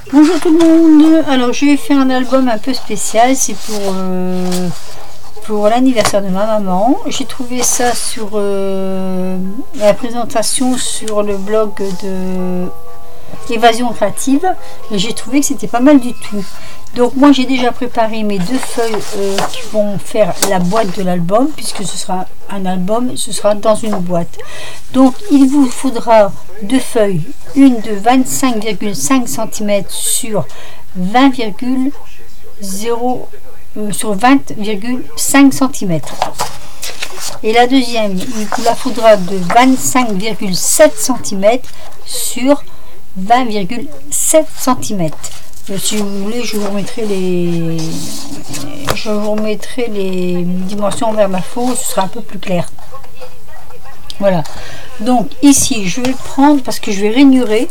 Bonjour tout le monde. Alors je vais faire un album un peu spécial. C'est pour l'anniversaire de ma maman. J'ai trouvé ça sur la présentation sur le blog de Évasion Créative. Et j'ai trouvé que c'était pas mal du tout. Donc moi j'ai déjà préparé mes deux feuilles qui vont faire la boîte de l'album, puisque ce sera un album, ce sera dans une boîte. Donc il vous faudra deux feuilles, une de 25,5 cm sur 20,5 cm. Et la deuxième, il vous la faudra de 25,7 cm sur 20,7 cm. Si vous voulez, je vous remettrai les dimensions vers ma faux, ce sera un peu plus clair. Voilà. Donc ici, je vais prendre, parce que je vais rainurer,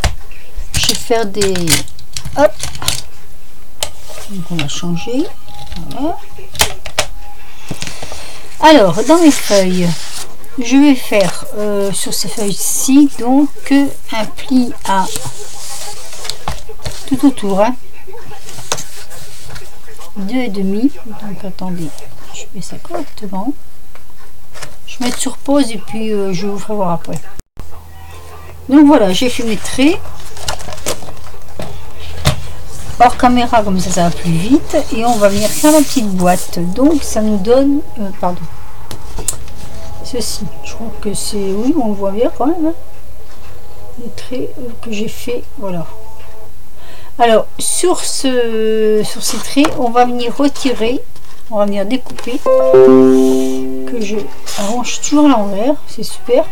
je vais faire des... Hop. Donc on va changer. Voilà. Alors, dans mes feuilles, je vais faire sur ces feuilles-ci, donc un pli à tout autour, hein. 2,5. Donc attendez, je fais ça correctement. Je vais mettre sur pause et puis je vous ferai voir après. Donc voilà, j'ai fait mes traits hors caméra, comme ça va plus vite, et on va venir faire la petite boîte. Donc ça nous donne pardon, ceci, je crois que c'est, oui, on le voit bien quand même, hein, les traits que j'ai fait. Voilà. Alors sur ces traits, on va venir retirer, on va venir découper, que je arrange toujours à l'envers, c'est super.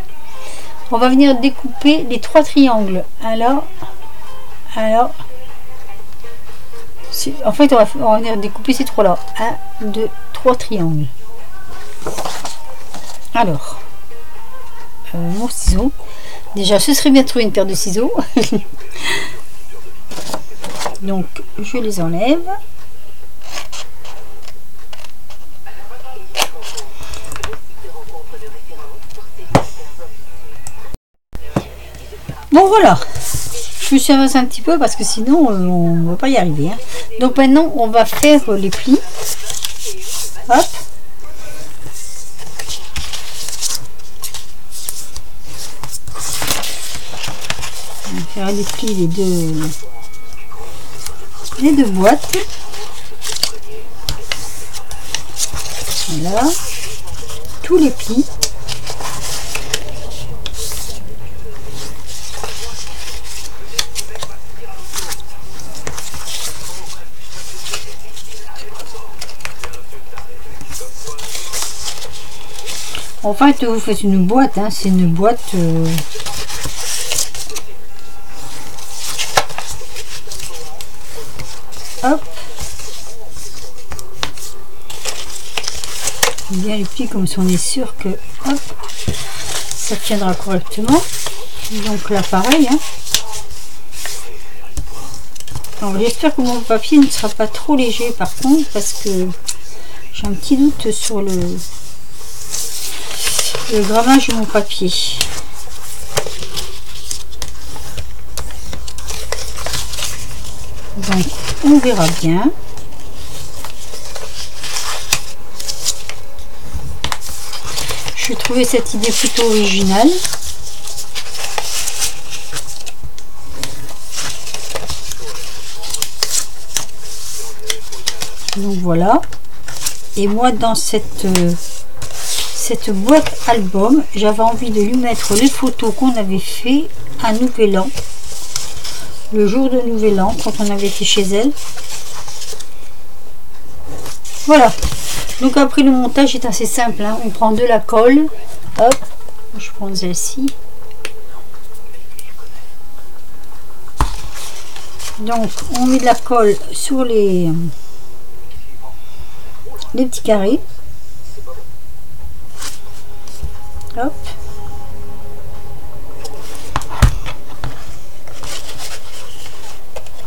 On va venir découper les trois triangles. Alors en fait on va venir découper ces trois là, 1, 2, 3 triangles. Alors mon ciseau, déjà ce serait bien de trouver une paire de ciseaux. Donc je les enlève. Bon voilà, je me suis avancée un petit peu parce que sinon on ne va pas y arriver, hein. Donc maintenant on va faire les plis. Hop. On va faire les plis les deux boîtes. Voilà, tous les plis. En fait, vous faites une boîte, hein, c'est une boîte hop, bien les plis comme ça on est sûr que hop, ça tiendra correctement. Donc là pareil, hein. Alors j'espère que mon papier ne sera pas trop léger par contre, parce que j'ai un petit doute sur le grammage de mon papier. Donc on verra bien. Je trouvais cette idée plutôt originale. Donc voilà. Et moi dans cette boîte album, j'avais envie de lui mettre les photos qu'on avait fait à Nouvel An, le jour de Nouvel An, quand on avait été chez elle. Voilà. Donc après le montage est assez simple, hein. On prend de la colle, hop, je prends celle-ci. Donc on met de la colle sur les petits carrés. Hop.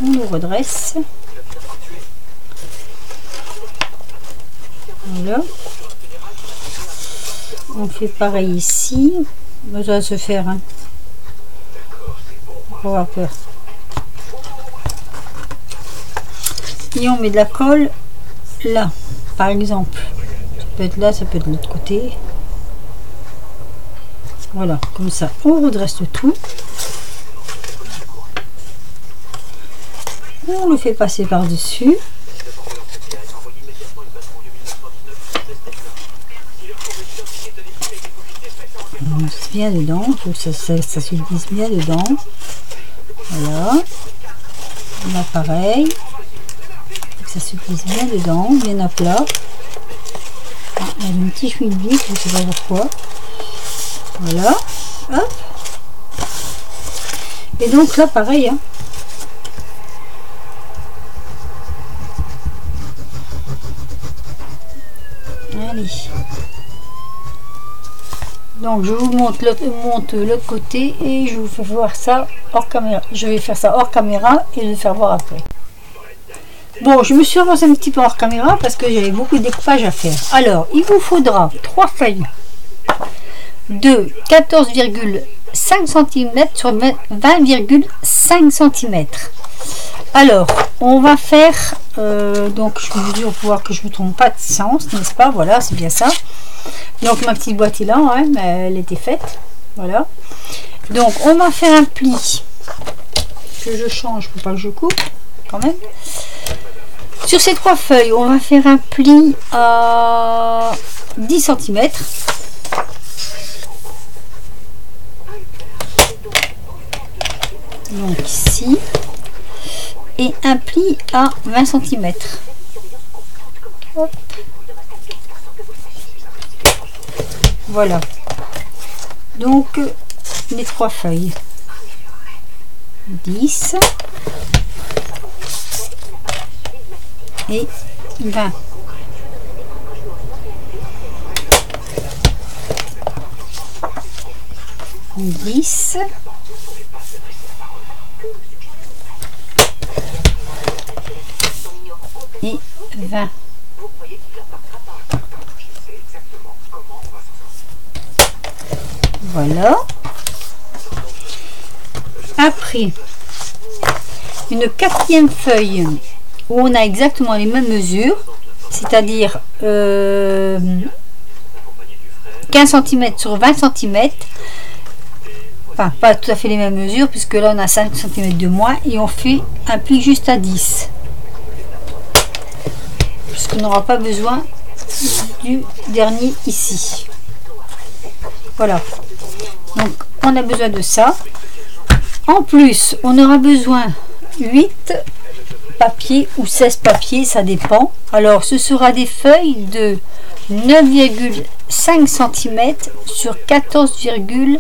On le redresse. Voilà. On fait pareil ici. Ça va se faire, hein. Faut avoir peur. et on met de la colle là, par exemple. Ça peut être là, ça peut être de l'autre côté. Voilà, comme ça, on redresse le tout. On le fait passer par-dessus. On se bien dedans, il faut que ça se glisse bien dedans. Voilà. Là, pareil. Ça se glisse bien dedans, bien à plat. Ah, il y a une petite huile vite, je ne sais pas pourquoi. Voilà. Hop. Et donc là, pareil. Hein. Allez. Donc je vous montre l'autre côté et je vous fais voir ça hors caméra. Je vais faire ça hors caméra et le faire voir après. Bon, je me suis avancée un petit peu hors caméra parce que j'avais beaucoup de découpage à faire. Alors, il vous faudra 3 feuilles de 14,5 cm sur 20,5 cm. Alors, on va faire, donc je vous dis pour voir que je ne me trompe pas de sens, n'est-ce pas? Voilà, c'est bien ça. Donc ma petite boîte est là, hein, mais elle était faite. Voilà. Donc on va faire un pli que je change pour pas que je coupe quand même. Sur ces 3 feuilles, on va faire un pli à 10 cm. Donc ici. Et un pli à 20 cm. Hop. Voilà. Donc les 3 feuilles. 10 et 20. Et 20. Voilà. Après, une 4e feuille où on a exactement les mêmes mesures, c'est-à-dire 15 cm sur 20 cm. Enfin, pas tout à fait les mêmes mesures, puisque là on a 5 cm de moins et on fait un pli juste à 10. Puisqu'on n'aura pas besoin du dernier ici. Voilà. Donc on a besoin de ça. En plus, on aura besoin 8 papiers ou 16 papiers, ça dépend. Alors ce sera des feuilles de 9,5 cm sur 14,5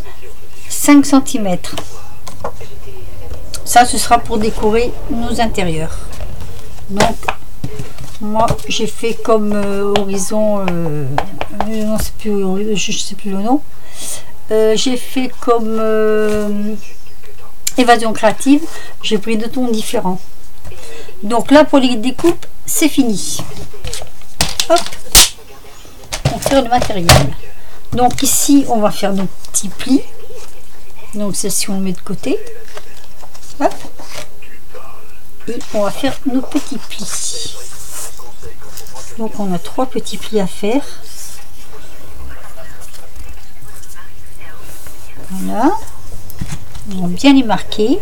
cm. Ça, ce sera pour décorer nos intérieurs. Donc moi j'ai fait comme horizon, non, c'est plus, je sais plus le nom. J'ai fait comme évasion créative, j'ai pris 2 tons différents. Donc là pour les découpes c'est fini. Hop, on fait le matériel. Donc ici on va faire nos petits plis. Donc celle-ci on le met de côté. Hop, et on va faire nos petits plis. Donc on a 3 petits plis à faire. Voilà, on va bien les marquer.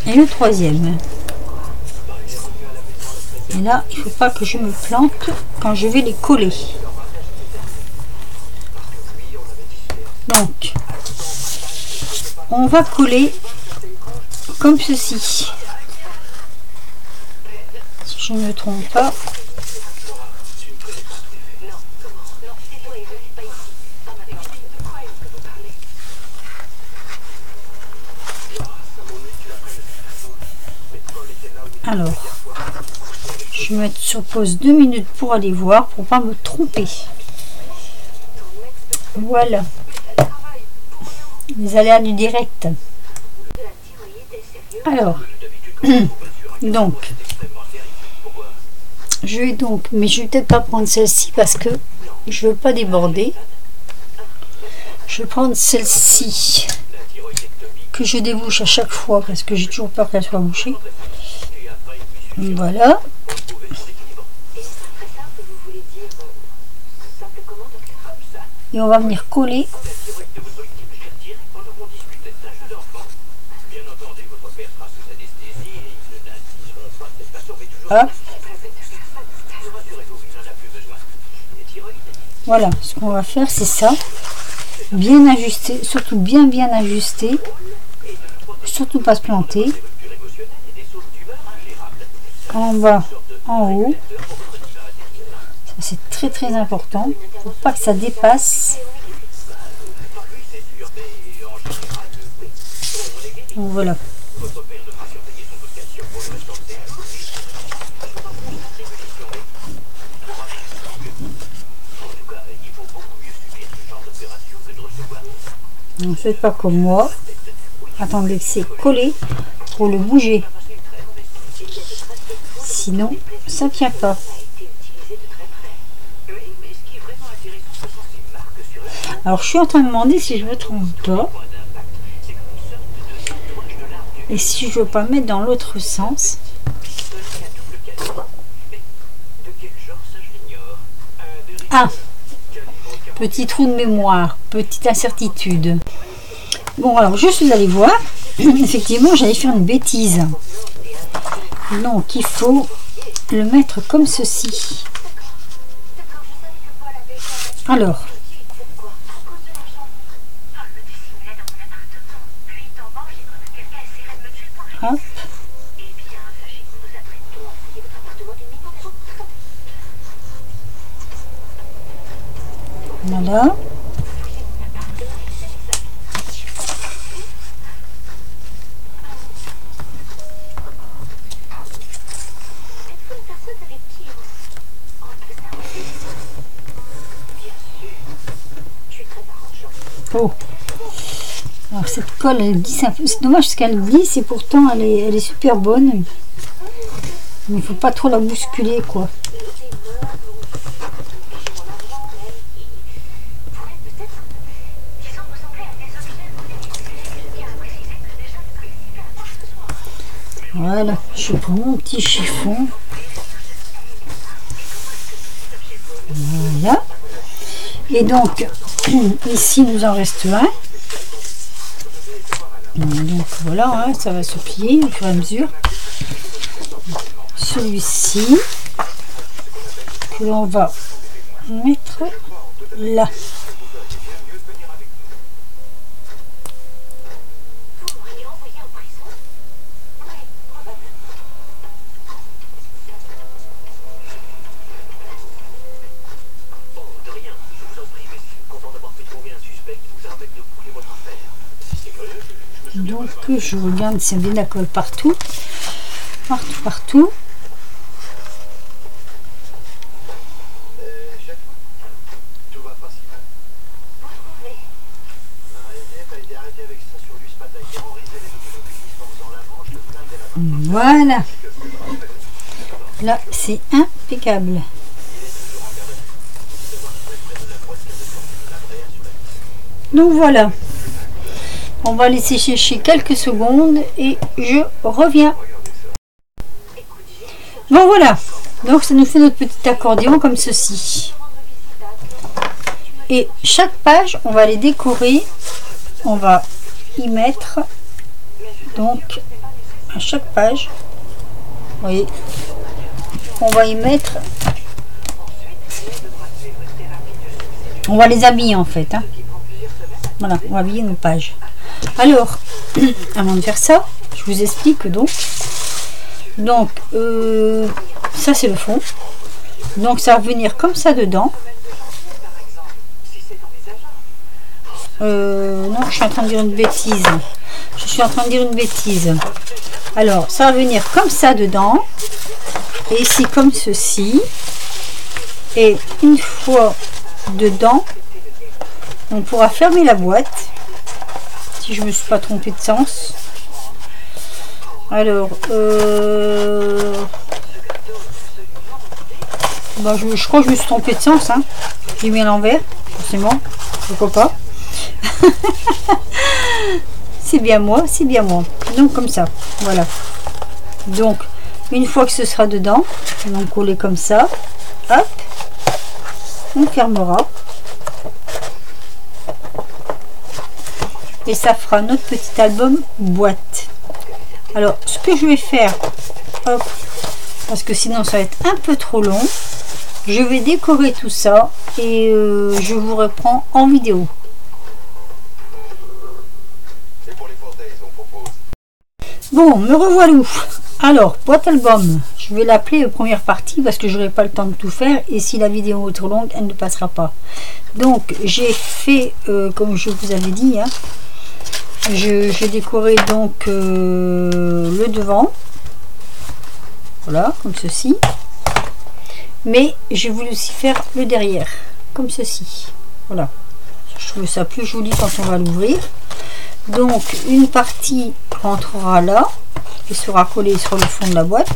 Et le 3e. Et là, il ne faut pas que je me plante quand je vais les coller. Donc, on va coller comme ceci. Si je ne me trompe pas. Alors, je vais mettre sur pause 2 minutes pour aller voir, pour pas me tromper. Voilà. Les aléas du direct. Alors, donc, mais je vais peut-être pas prendre celle-ci parce que je veux pas déborder. Je vais prendre celle-ci que je débouche à chaque fois parce que j'ai toujours peur qu'elle soit bouchée. Voilà. Et on va venir coller. Hop. Voilà, ce qu'on va faire, c'est ça. Bien ajuster, surtout bien ajuster. Surtout pas se planter. En bas, en haut. Ça, c'est très très important. Faut pas que ça dépasse. Donc, voilà. Ne faites pas comme moi. Attendez que c'est collé pour le bouger. Sinon, ça ne tient pas. Alors, je suis en train de demander si je me trompe pas. Et si je ne veux pas mettre dans l'autre sens. Ah! Petit trou de mémoire, petite incertitude. Bon, alors je suis allée voir. Effectivement, j'allais faire une bêtise. Donc, il faut le mettre comme ceci. Alors. Hop. Voilà. Oh. Alors cette colle, elle glisse un peu. C'est dommage parce qu'elle glisse et pourtant elle est super bonne. Mais il faut pas trop la bousculer, quoi. Voilà, je prends mon petit chiffon. Voilà. Et donc, ici, il nous en reste un. Donc voilà, hein, ça va se plier au fur et à mesure. Celui-ci, que l'on va mettre là. Donc je regarde si bien la colle partout. Partout. Voilà. Là, c'est impeccable. Donc voilà. On va laisser sécher quelques secondes et je reviens. Bon voilà. Donc ça nous fait notre petit accordéon comme ceci. Et chaque page, on va les décorer. On va y mettre donc à chaque page. Vous voyez, on va y mettre. On va les habiller en fait. Hein. Voilà, on va habiller nos pages. Alors, avant de faire ça, je vous explique donc. Donc, ça c'est le fond. Donc, ça va venir comme ça dedans. Non, je suis en train de dire une bêtise. Alors, ça va venir comme ça dedans. Et ici, comme ceci. Et une fois dedans, on pourra fermer la boîte. Si je me suis pas trompée de sens. Alors, bah, je crois que je me suis trompée de sens, hein. J'ai mis à l'envers, forcément, pourquoi pas. C'est bien moi, c'est bien moi. Donc comme ça, voilà. Donc, une fois que ce sera dedans, on va coller comme ça, hop, on fermera. Et ça fera notre petit album boîte. Alors, ce que je vais faire, hop, parce que sinon ça va être un peu trop long, je vais décorer tout ça et je vous reprends en vidéo. Bon, me revoilà. Alors, boîte album, je vais l'appeler première partie parce que j'aurai pas le temps de tout faire et si la vidéo est trop longue, elle ne passera pas. Donc, j'ai fait, comme je vous avais dit, hein, j'ai décoré donc le devant, voilà, comme ceci. Mais j'ai voulu aussi faire le derrière, comme ceci. Voilà, je trouve ça plus joli quand on va l'ouvrir. Donc, une partie rentrera là et sera collée sur le fond de la boîte.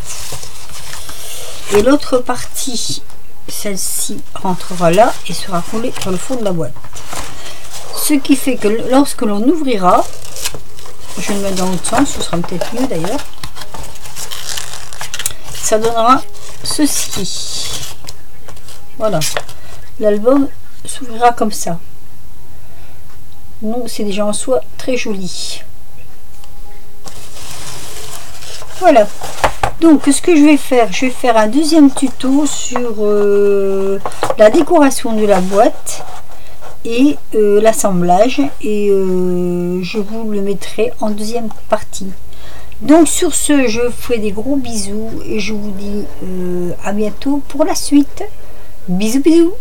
Et l'autre partie, celle-ci, rentrera là et sera collée sur le fond de la boîte. Ce qui fait que lorsque l'on ouvrira, je vais le mettre dans l'autre sens, ce sera peut-être mieux d'ailleurs, ça donnera ceci. Voilà, l'album s'ouvrira comme ça. Donc c'est déjà en soi très joli. Voilà, donc ce que je vais faire un deuxième tuto sur la décoration de la boîte et l'assemblage et je vous le mettrai en deuxième partie. Donc sur ce, je vous fais des gros bisous et je vous dis à bientôt pour la suite. Bisous bisous.